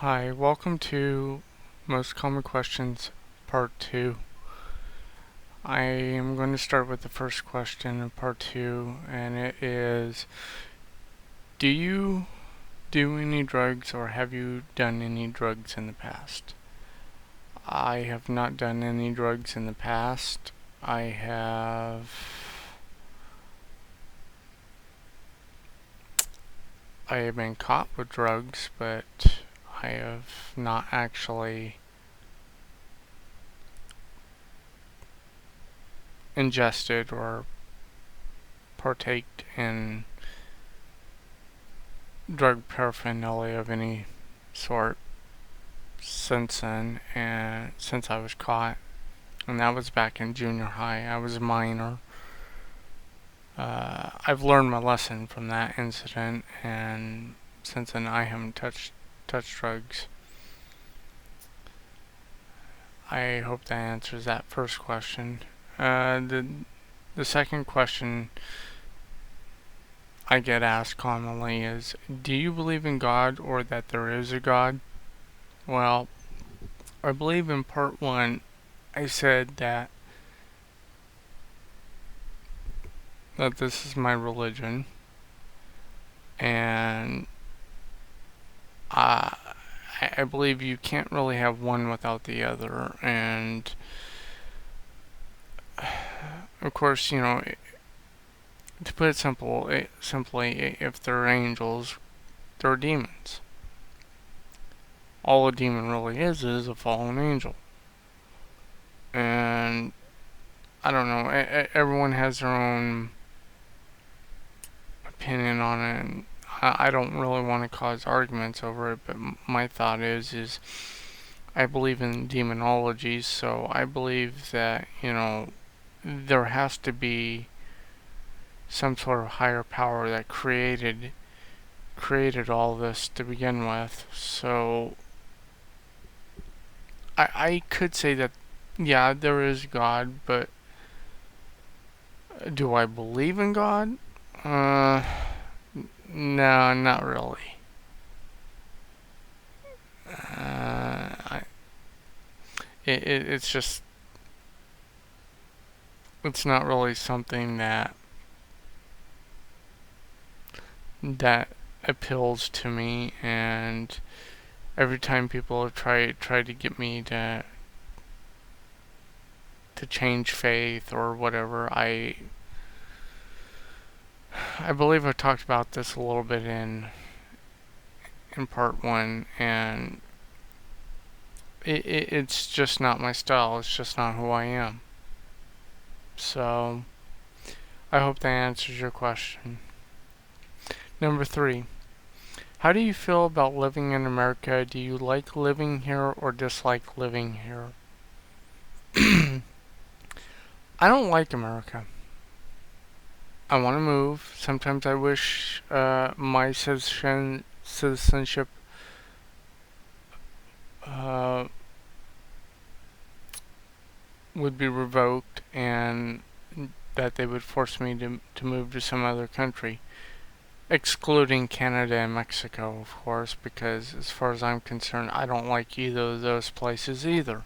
Hi, welcome to Most Common Questions Part 2. I am going to start with the first question in Part 2, and it is, do you do any drugs or have you done any drugs in the past? I have not done any drugs in the past. I have been caught with drugs, but I have not actually ingested or partaked in drug paraphernalia of any sort since then, and since I was caught, and that was back in junior high. I was a minor. I've learned my lesson from that incident, and since then I haven't touched drugs. I hope that answers that first question. The second question I get asked commonly is, do you believe in God or that there is a God? Well, I believe in part one, I said that this is my religion, and I believe you can't really have one without the other, and of course, to put it simply, if they're angels, they're demons. All a demon really is a fallen angel, and I don't know. Everyone has their own opinion on it, and I don't really want to cause arguments over it. But my thought is I believe in demonology, so I believe that there has to be some sort of higher power that created all this to begin with. So I could say that yeah, there is God, but do I believe in God? Uh, no, not really. I, it's just, it's not really something that appeals to me, and every time people have tried to get me to change faith or whatever, I believe I talked about this a little bit in part one, and it's just not my style. It's just not who I am. So I hope that answers your question. Number 3. How do you feel about living in America? Do you like living here or dislike living here? I don't like America. I want to move. Sometimes I wish my citizenship uh, would be revoked and that they would force me to move to some other country. Excluding Canada and Mexico, of course, because as far as I'm concerned, I don't like either of those places either.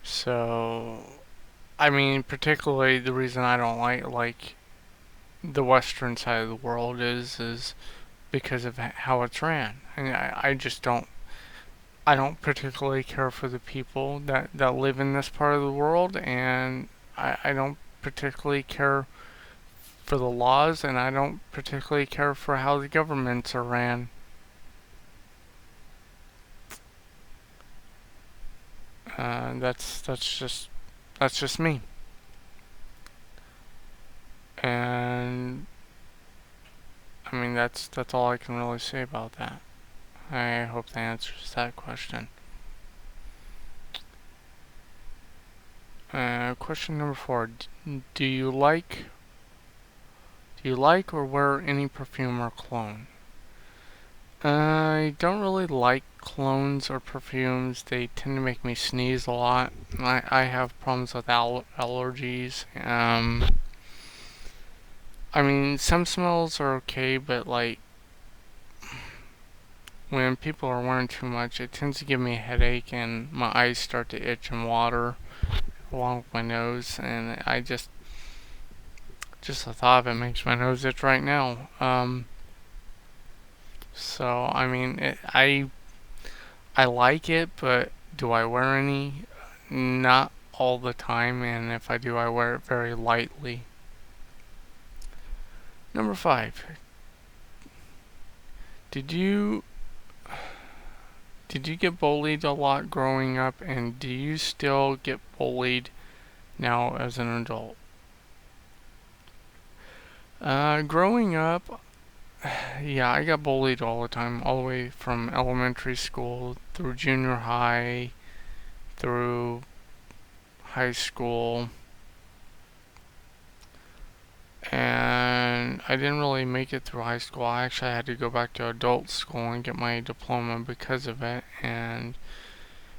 So, I mean, particularly the reason I don't like the western side of the world is because of how it's ran. And I just don't. I don't particularly care for the people that live in this part of the world, and I don't particularly care for the laws, and I don't particularly care for how the governments are ran. That's just me, and I mean that's all I can really say about that. I hope that answers that question. Question number 4: Do you like or wear any perfume or cologne? I don't really like colognes or perfumes. They tend to make me sneeze a lot. I have problems with allergies. I mean, some smells are okay, but like when people are wearing too much, it tends to give me a headache and my eyes start to itch and water along with my nose, and I just the thought of it makes my nose itch right now. So I mean, I like it, but do I wear any? Not all the time, and if I do, I wear it very lightly. Number five. Did you did you get bullied a lot growing up, and do you still get bullied now as an adult? Growing up, yeah, I got bullied all the time, all the way from elementary school through junior high, through high school, and I didn't really make it through high school. I actually had to go back to adult school and get my diploma because of it, and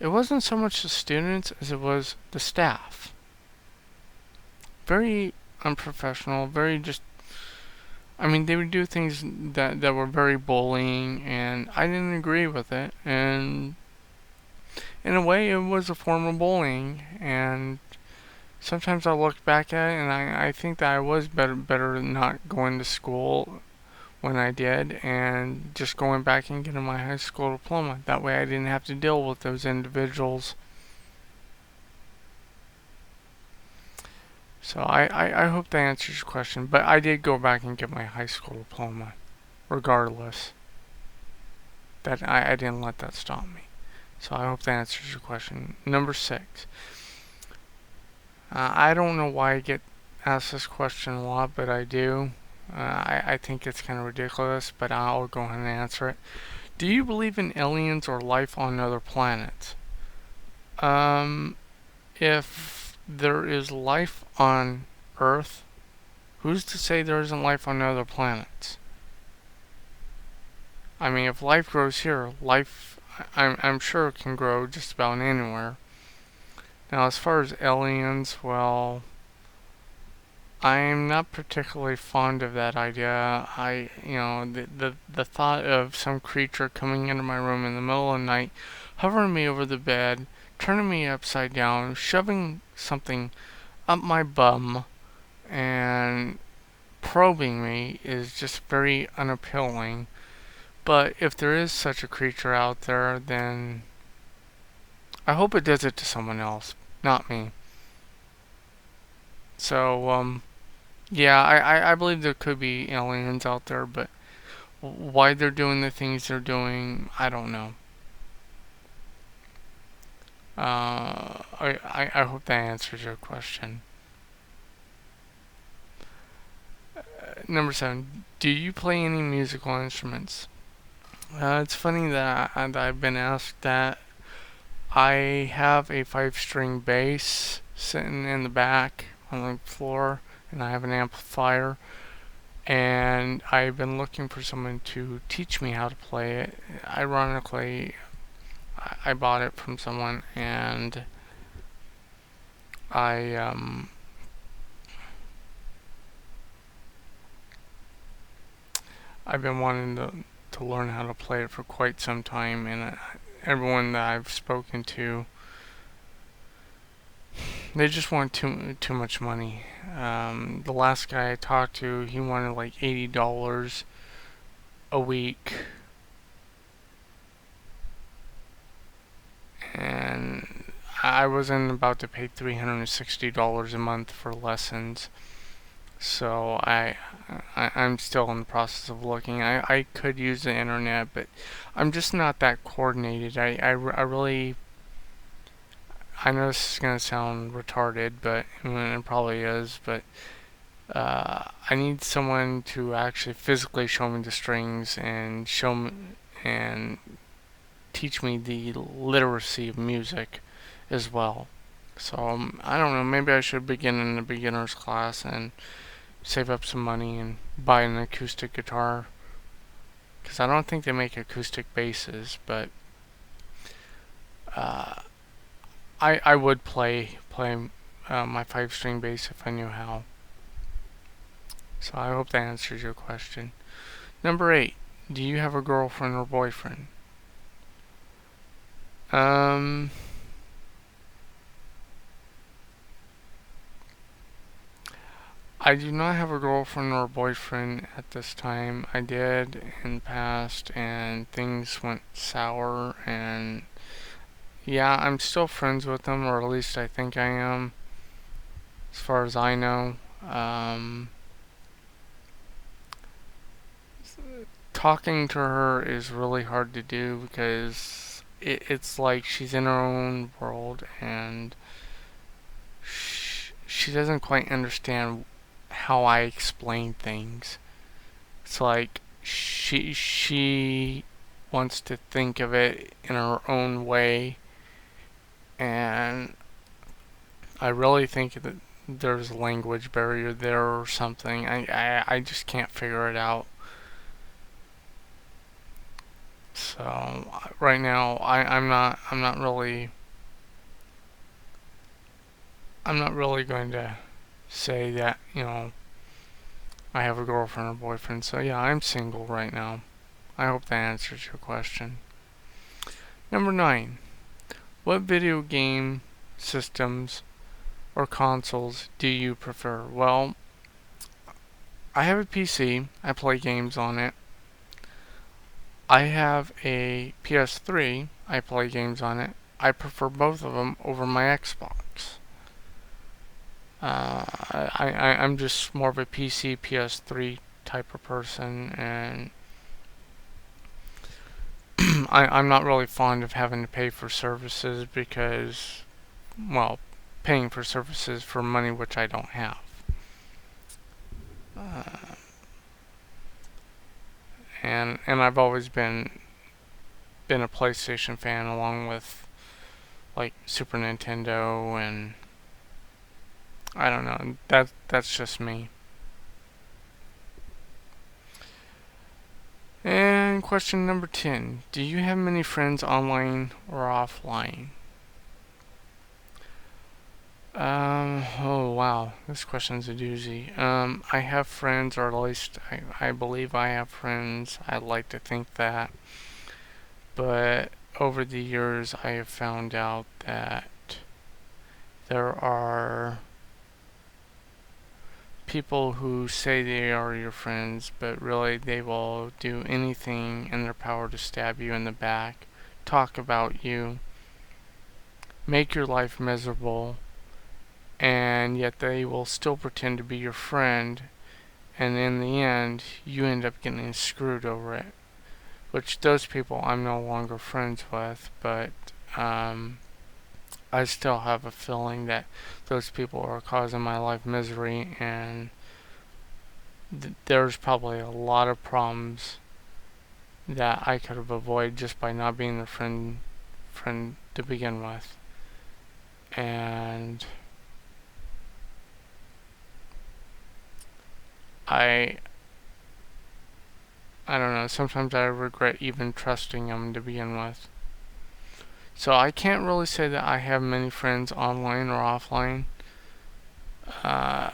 it wasn't so much the students as it was the staff. Very unprofessional, very just I mean, they would do things that were very bullying, and I didn't agree with it. And in a way, it was a form of bullying. And sometimes I look back at it, and I think that I was better not going to school when I did, and just going back and getting my high school diploma. That way, I didn't have to deal with those individuals. So I hope that answers your question. But I did go back and get my high school diploma, regardless. I didn't let that stop me. So I hope that answers your question. Number six. I don't know why I get asked this question a lot, but I do. I think it's kind of ridiculous, but I'll go ahead and answer it. Do you believe in aliens or life on other planets? Um, if there is life on Earth, who's to say there isn't life on other planets? I mean, if life grows here, life, I'm sure it can grow just about anywhere. Now, as far as aliens, well, I'm not particularly fond of that idea. The thought of some creature coming into my room in the middle of the night, hovering me over the bed, turning me upside down, shoving something up my bum, and probing me is just very unappealing. But if there is such a creature out there, then I hope it does it to someone else, not me. So, yeah, I believe there could be aliens out there, but why they're doing the things they're doing, I don't know. I hope that answers your question. Number seven, do you play any musical instruments? It's funny that I've been asked that. I have a five-string bass sitting in the back on the floor, and I have an amplifier. And I've been looking for someone to teach me how to play it. Ironically, I bought it from someone, and I I've been wanting to learn how to play it for quite some time, and everyone that I've spoken to, they just want too much money. The last guy I talked to, he wanted like $80 a week, and I wasn't about to pay $360 a month for lessons. So I'm still in the process of looking. I could use the internet, but I'm just not that coordinated. I really, I know this is gonna sound retarded, but it probably is. But I need someone to actually physically show me the strings and show me and teach me the literacy of music as well. So I don't know. Maybe I should begin in the beginner's class and save up some money and buy an acoustic guitar, because I don't think they make acoustic basses, but uh, I would play my five string bass if I knew how. So I hope that answers your question. Number 8. Do you have a girlfriend or boyfriend? Um, I do not have a girlfriend or boyfriend at this time. I did in the past, and things went sour, and yeah, I'm still friends with them, or at least I think I am, as far as I know. Um, Talking to her is really hard to do because it's like she's in her own world, and she doesn't quite understand how I explain things. It's like she wants to think of it in her own way, and I really think that there's a language barrier there or something. I just can't figure it out. So right now I'm not really going to say that, I have a girlfriend or boyfriend. So yeah, I'm single right now. I hope that answers your question. Number 9. What video game systems or consoles do you prefer? Well, I have a PC. I play games on it. I have a PS3. I play games on it. I prefer both of them over my Xbox. I'm just more of a PC, PS3 type of person, and I'm not really fond of having to pay for services because, well, paying for services for money which I don't have. Uh, and I've always been a PlayStation fan along with like Super Nintendo, and I don't know, that's just me. And question number 10. Do you have many friends online or offline? Oh wow, this question's a doozy. I have friends, or at least I believe I have friends. I'd like to think that. But over the years, I have found out that there are people who say they are your friends, but really they will do anything in their power to stab you in the back, talk about you, make your life miserable, and yet they will still pretend to be your friend, and in the end, you end up getting screwed over it. Which those people I'm no longer friends with, but I still have a feeling that those people are causing my life misery, and there's probably a lot of problems that I could have avoided just by not being their friend to begin with. And I I don't know, sometimes I regret even trusting them to begin with. So I can't really say that I have many friends online or offline. Uh,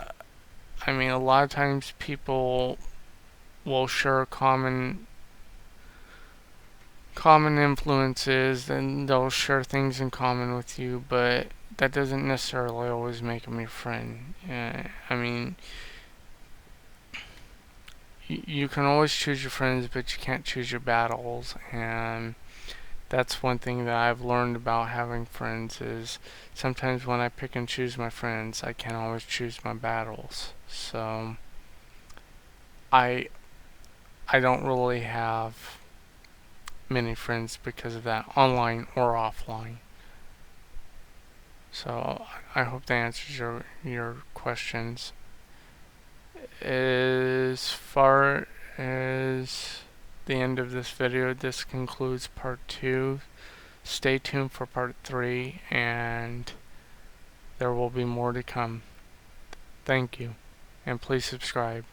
I mean, a lot of times people will share common influences, and they'll share things in common with you, but that doesn't necessarily always make them your friend. I mean, you can always choose your friends, but you can't choose your battles, and that's one thing that I've learned about having friends is sometimes when I pick and choose my friends, I can't always choose my battles. So I I don't really have many friends because of that, online or offline. So I hope that answers your questions. As far as the end of this video, this concludes part 2. Stay tuned for part 3, and there will be more to come. Thank you, and please subscribe.